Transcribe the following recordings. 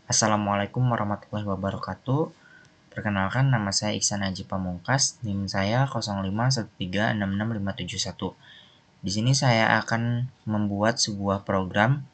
Assalamualaikum warahmatullahi wabarakatuh. Perkenalkan, nama saya Iksan Haji Pamungkas, NIM saya 0513666571. Di sini saya akan membuat sebuah program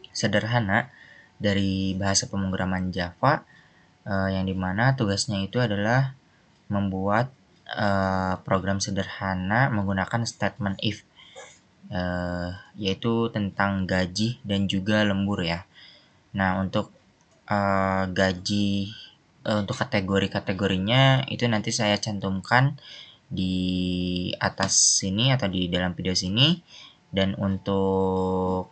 sederhana dari bahasa pemrograman Java, yang dimana tugasnya itu adalah membuat program sederhana menggunakan statement if, yaitu tentang gaji dan juga lembur ya. Nah, untuk untuk kategori-kategorinya itu nanti saya cantumkan di atas sini atau di dalam video sini. Dan untuk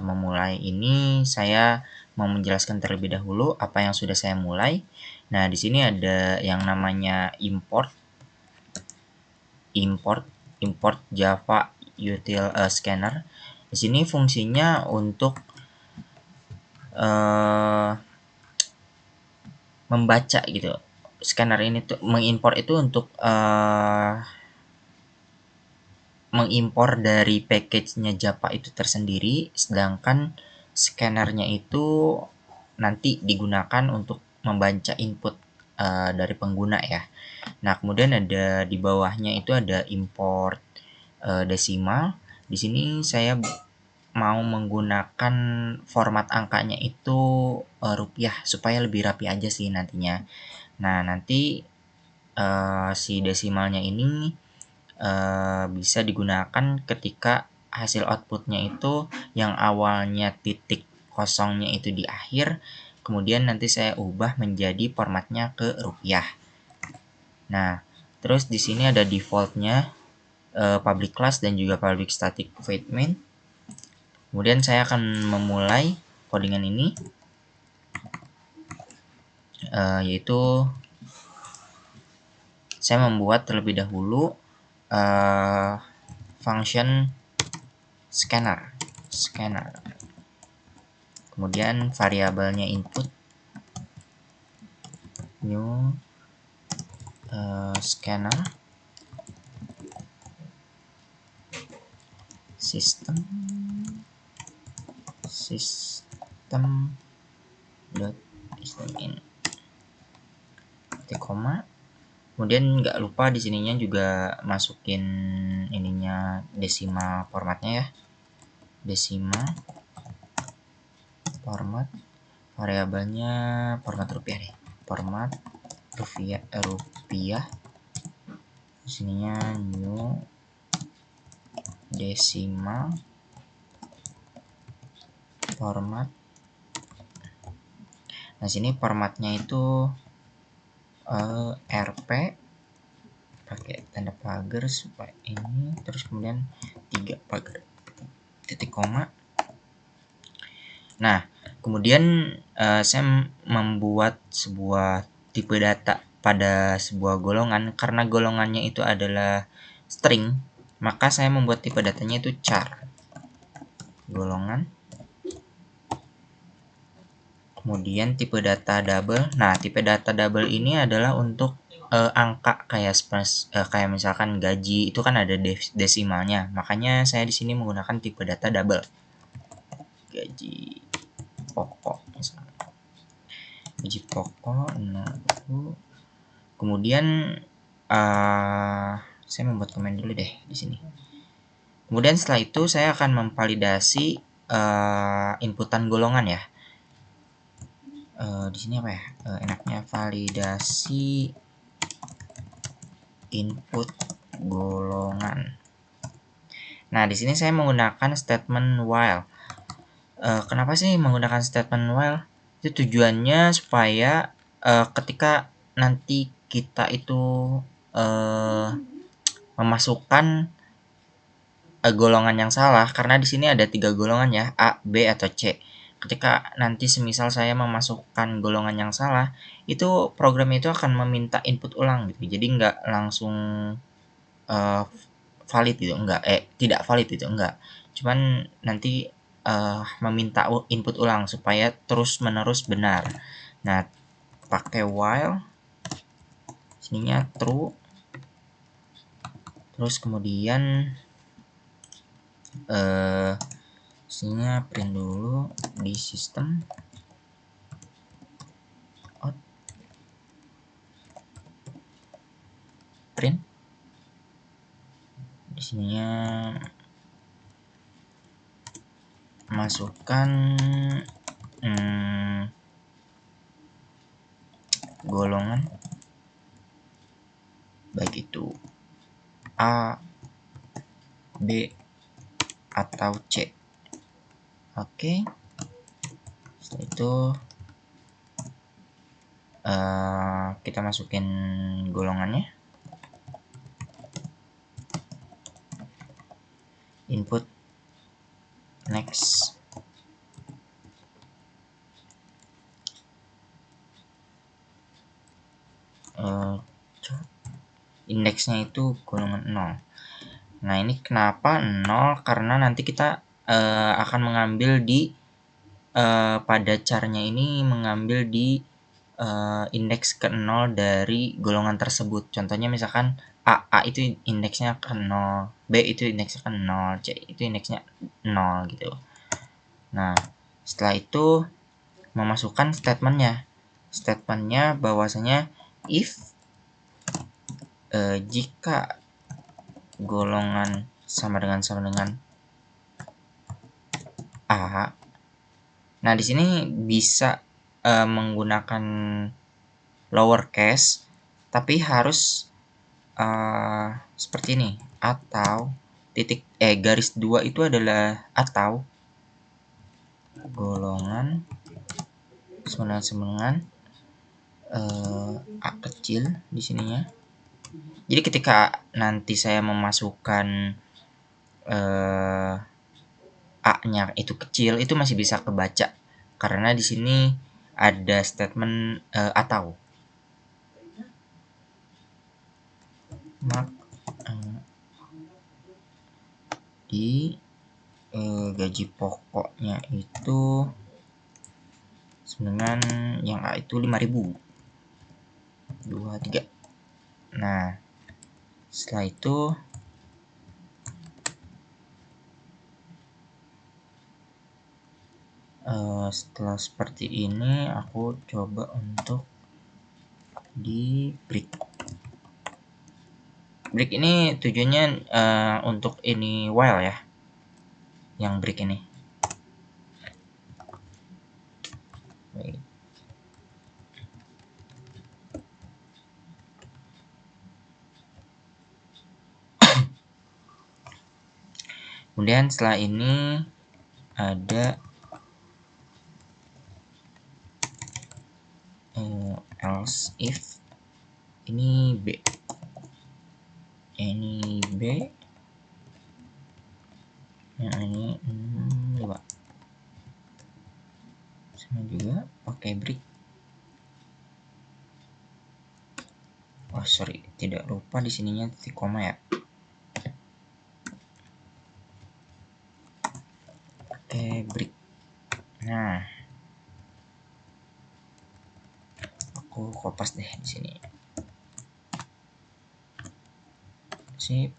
memulai ini saya mau menjelaskan terlebih dahulu apa yang sudah saya mulai. Nah, di sini ada yang namanya import Java util scanner. Di sini fungsinya untuk membaca gitu. Scanner ini tuh mengimpor itu untuk mengimpor dari package-nya Java itu tersendiri, sedangkan scanner-nya itu nanti digunakan untuk membaca input dari pengguna ya. Nah, kemudian ada di bawahnya itu ada import desimal. Di sini saya mau menggunakan format angkanya itu rupiah supaya lebih rapi aja sih nantinya. Nah, nanti si desimalnya ini bisa digunakan ketika hasil outputnya itu yang awalnya titik kosongnya itu di akhir, kemudian nanti saya ubah menjadi formatnya ke rupiah. Nah, terus di sini ada defaultnya, public class dan juga public static void main. Kemudian saya akan memulai codingan ini, yaitu saya membuat terlebih dahulu function scanner. Kemudian variabelnya input new scanner system dot in titik koma. Kemudian nggak lupa di sininya juga masukin ininya desimal formatnya ya, desimal format, variabelnya format rupiah nih, format rupiah. Di sininya new desimal format. Nah, sini formatnya itu RP pakai tanda pagar supaya ini, terus kemudian 3 pagar titik koma. Nah, kemudian saya membuat sebuah tipe data pada sebuah golongan. Karena golongannya itu adalah string, maka saya membuat tipe datanya itu char golongan. Kemudian tipe data double. Nah, tipe data double ini adalah untuk angka kayak misalkan gaji itu kan ada desimalnya. Makanya saya di sini menggunakan tipe data double. Gaji pokok misalnya. Gaji pokok 0. Kemudian saya membuat komen dulu deh di sini. Kemudian setelah itu saya akan memvalidasi inputan golongan ya. Di sini apa ya? Enaknya validasi input golongan. Nah, di sini saya menggunakan statement while. Kenapa sih menggunakan statement while? Itu tujuannya supaya ketika nanti kita itu memasukkan golongan yang salah, karena di sini ada 3 golongan ya, A, B atau C. Ketika nanti semisal saya memasukkan golongan yang salah, itu program itu akan meminta input ulang gitu. Jadi nggak langsung valid gitu, tidak valid gitu, enggak. Cuman nanti meminta input ulang supaya terus-menerus benar. Nah, pakai while, sininya true. Terus kemudian Sini print dulu di sistem out print. Di sininya masukkan golongan baik itu A, B, atau C. Oke. Setelah itu kita masukin golongannya, input, next. Indeksnya itu golongan 0. Nah, ini kenapa 0? Karena nanti kita akan mengambil di pada caranya ini mengambil di indeks ke 0 dari golongan tersebut. Contohnya misalkan A itu indeksnya ke 0, B itu indeksnya ke 0, C itu indeksnya 0 gitu. Nah, setelah itu memasukkan statementnya. Statementnya bahwasanya if jika golongan sama dengan A. Nah, di sini bisa menggunakan lowercase, tapi harus seperti ini, atau garis 2 itu adalah atau golongan sama dengan A kecil di sininya. Jadi ketika nanti saya memasukkan A-nya itu kecil, itu masih bisa kebaca karena di sini ada statement atau. Di gaji pokoknya itu dengan yang A itu 5.000. 2, 3. Nah, setelah itu setelah seperti ini aku coba untuk di break. Break ini tujuannya untuk ini while ya, yang break ini. Baik. Kemudian setelah ini ada else if ini B, ini B, yang ini 5. Sama juga pakai break. Oh sorry, tidak lupa di sininya titik koma ya. Pakai break. Nah, aku kopas deh di sini. Sip.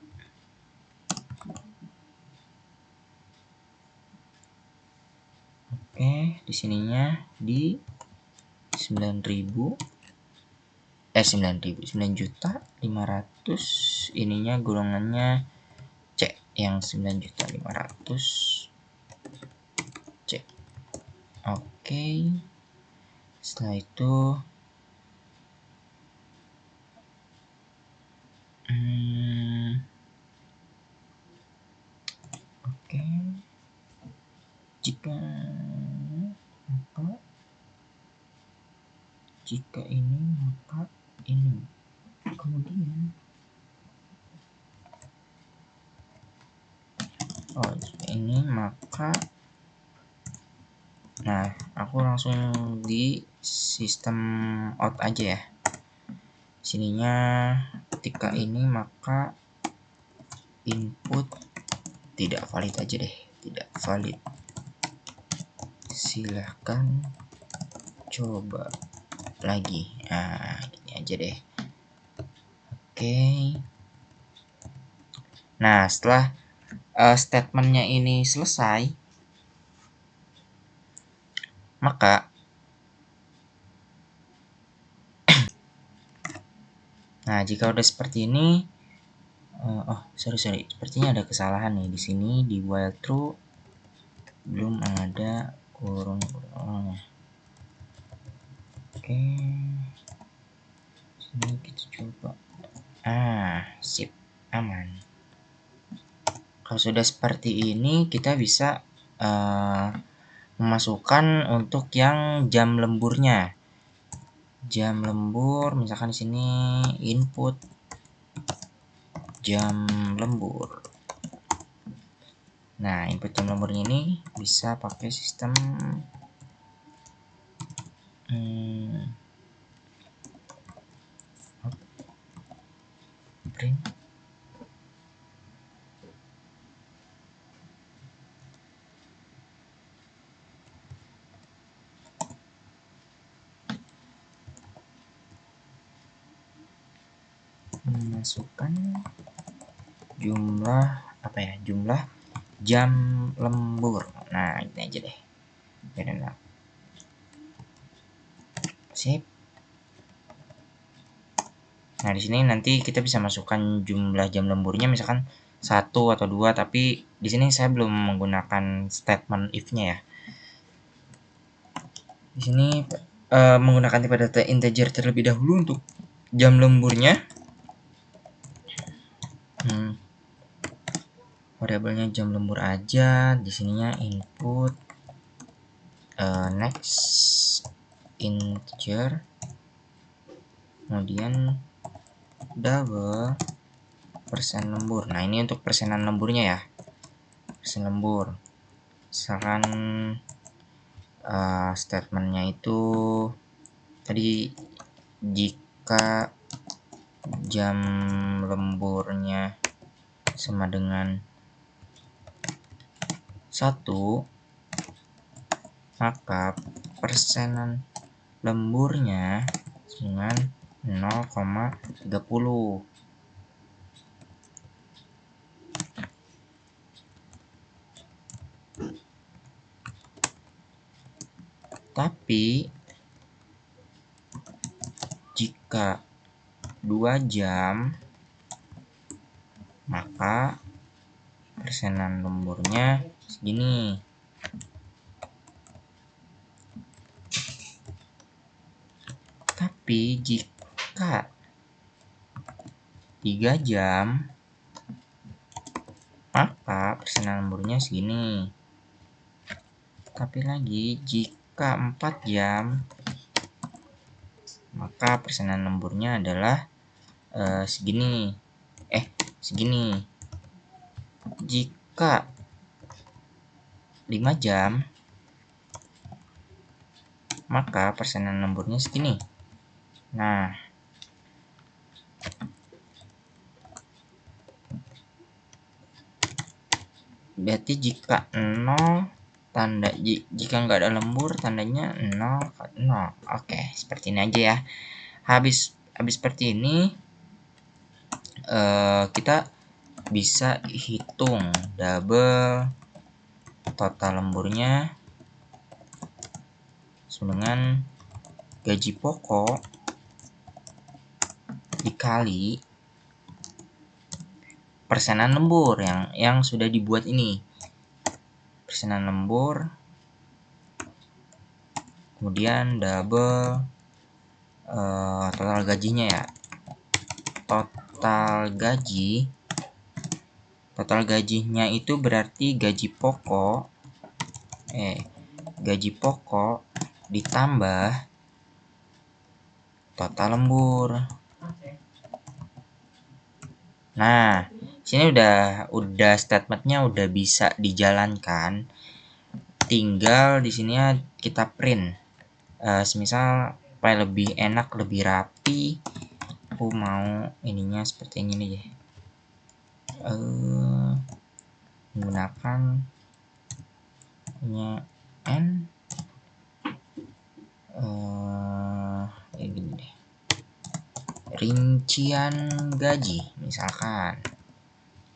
Oke, di sininya di 9.000 9.500 ininya golongannya C yang 9.500 C. Oke. Setelah itu oke. Jika ini maka ini. Kemudian ini maka nah, aku langsung di sistem out aja ya. Sininya ketika ini maka input tidak valid aja deh, tidak valid. Silahkan coba lagi. Nah, gini aja deh. Oke. Nah, setelah statementnya ini selesai, Maka nah, jika udah seperti ini, sorry, sepertinya ada kesalahan nih di sini di while true belum ada kurung. Oke, sini kita coba. Sip, aman. Kalau sudah seperti ini, kita bisa memasukkan untuk yang jam lemburnya. Jam lembur, misalkan di sini input jam lembur. Nah, input jam lemburnya ini bisa pakai sistem print. Masukkan jumlah jumlah jam lembur. Nah, ini aja deh. Sip. Nah, di sini nanti kita bisa masukkan jumlah jam lemburnya misalkan 1 atau 2, tapi di sini saya belum menggunakan statement if-nya ya. Di sini menggunakan tipe data integer terlebih dahulu untuk jam lemburnya. Variabelnya jam lembur aja. Di sininya input next integer, kemudian double persen lembur. Nah, ini untuk persenan lemburnya ya, persen lembur. Misalkan statementnya itu tadi jika jam lemburnya sama dengan 1, maka persenan lemburnya dengan 0,30. Tapi jika 2 jam, maka persenan lemburnya segini. Tapi jika 3 jam, maka persenan lemburnya segini. Tapi lagi jika 4 jam, maka persenan lemburnya adalah segini. Jika 5 jam, maka persenan lemburnya segini. Nah, berarti jika 0 tanda jika nggak ada lembur tandanya 0. Oke, seperti ini aja ya. Habis seperti ini kita bisa hitung double total lemburnya dengan gaji pokok dikali persenan lembur yang sudah dibuat ini. Persenan lembur, kemudian double total gajinya ya. Total gajinya itu berarti gaji pokok ditambah total lembur. Nah, sini udah statementnya udah bisa dijalankan. Tinggal di sini kita print. Semisal supaya lebih enak, lebih rapi, aku mau ininya seperti ini nih. Menggunakan n gini deh. Rincian gaji, misalkan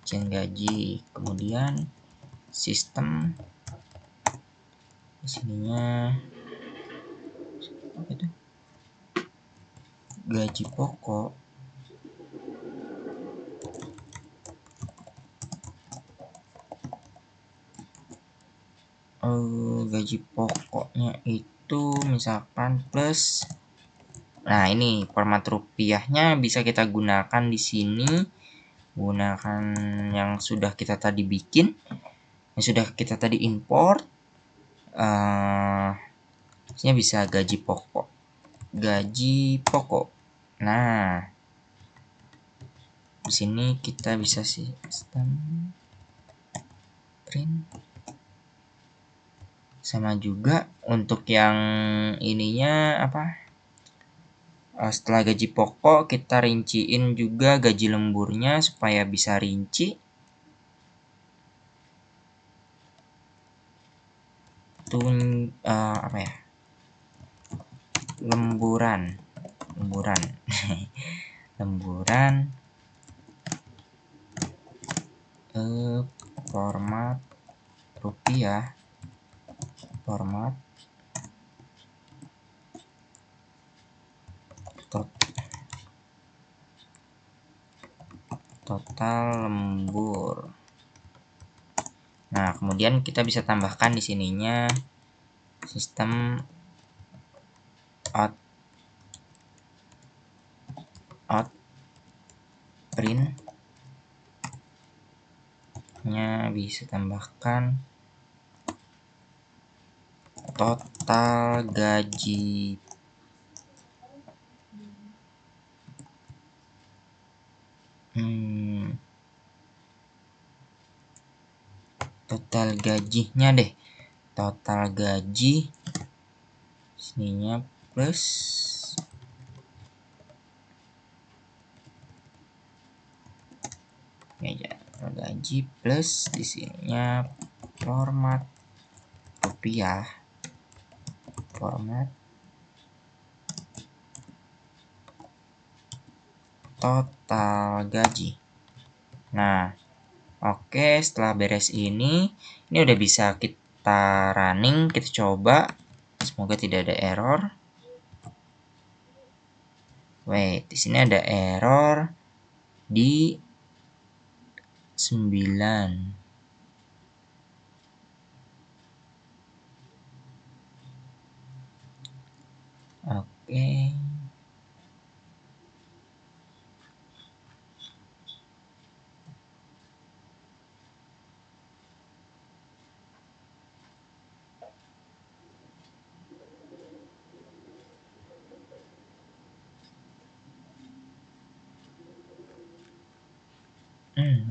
rincian gaji, kemudian sistem di sininya apa itu? Gaji pokok. Gaji pokoknya itu misalkan plus. Nah, ini format rupiahnya bisa kita gunakan di sini. Gunakan yang sudah kita tadi bikin, yang sudah kita tadi import. Ini bisa gaji pokok. Gaji pokok. Nah, di sini kita bisa sistem print. Sama juga untuk yang ininya apa? Setelah gaji pokok kita rinciin juga gaji lemburnya supaya bisa rinci. Apa ya? Lemburan. Format rupiah. Format total lembur. Nah, kemudian kita bisa tambahkan di sininya sistem out print nya bisa tambahkan total gaji total gajinya deh, total gaji sininya plus gaji plus di sininya format rupiah, format total gaji. Nah, oke, setelah beres ini udah bisa kita running, kita coba. Semoga tidak ada error. Wait, di sini ada error di 9. Oke.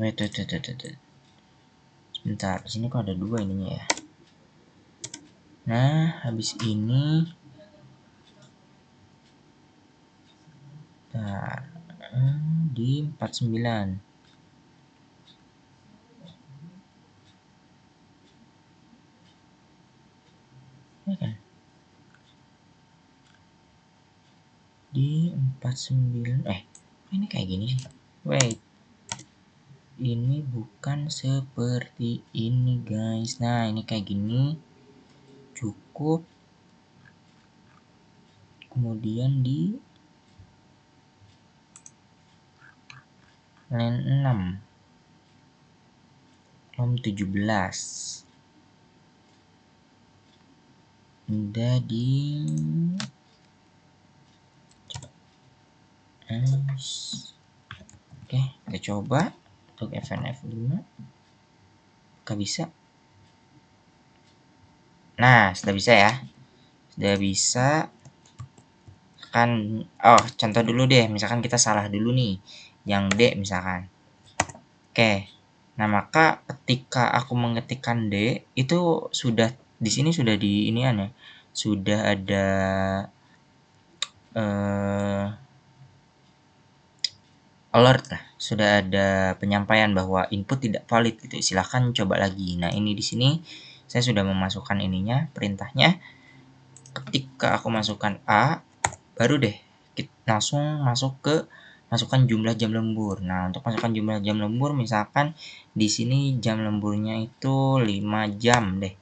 Wait. Sebentar, sini kok ada 2 ininya ya. Nah, habis ini di 49. Ya kan? Di 49. Ini kayak gini sih. Wait. Ini bukan seperti ini, guys. Nah, ini kayak gini. Cukup. Kemudian di line 6. Line 17. Udah di Oke, kita coba untuk FNF5. Apakah bisa? Nah, sudah bisa ya. Sudah bisa. Kan, contoh dulu deh. Misalkan kita salah dulu nih. Yang D misalkan. Oke. Nah, maka ketika aku mengetikkan D, itu sudah di sini sudah di inian ya. Sudah ada alert lah, sudah ada penyampaian bahwa input tidak valid gitu. Silahkan coba lagi. Nah, ini di sini saya sudah memasukkan ininya, perintahnya. Ketika aku masukkan A, baru deh kita langsung masukkan jumlah jam lembur. Nah, untuk masukkan jumlah jam lembur misalkan di sini jam lemburnya itu 5 jam deh.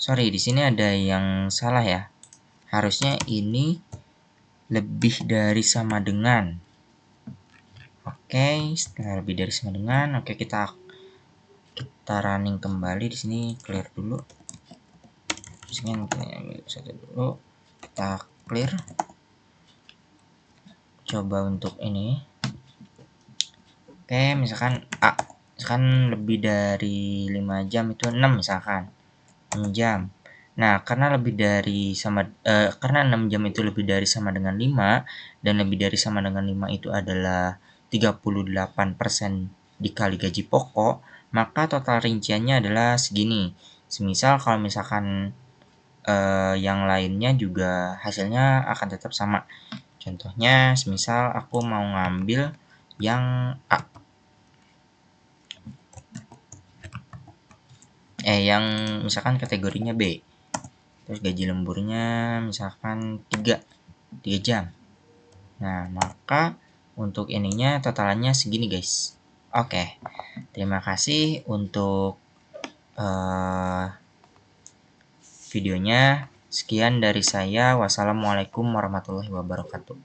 sorry, di sini ada yang salah ya. Harusnya ini lebih dari sama dengan. Oke, setelah lebih dari sama dengan, oke kita running kembali. Di sini clear dulu. Di sini kita ambil satu dulu, kita clear. Coba untuk ini. Oke, misalkan misalkan lebih dari 5 jam itu 6 misalkan. 6 jam. Nah, karena lebih dari sama karena 6 jam itu lebih dari sama dengan 5 dan lebih dari sama dengan 5 itu adalah 38% dikali gaji pokok, maka total rinciannya adalah segini. Semisal kalau misalkan yang lainnya juga hasilnya akan tetap sama. Contohnya, semisal aku mau ngambil yang A. Yang misalkan kategorinya B. Terus gaji lemburnya misalkan 3 jam. Nah, maka untuk ininya totalannya segini, guys. Oke. Terima kasih untuk videonya. Sekian dari saya. Wassalamualaikum warahmatullahi wabarakatuh.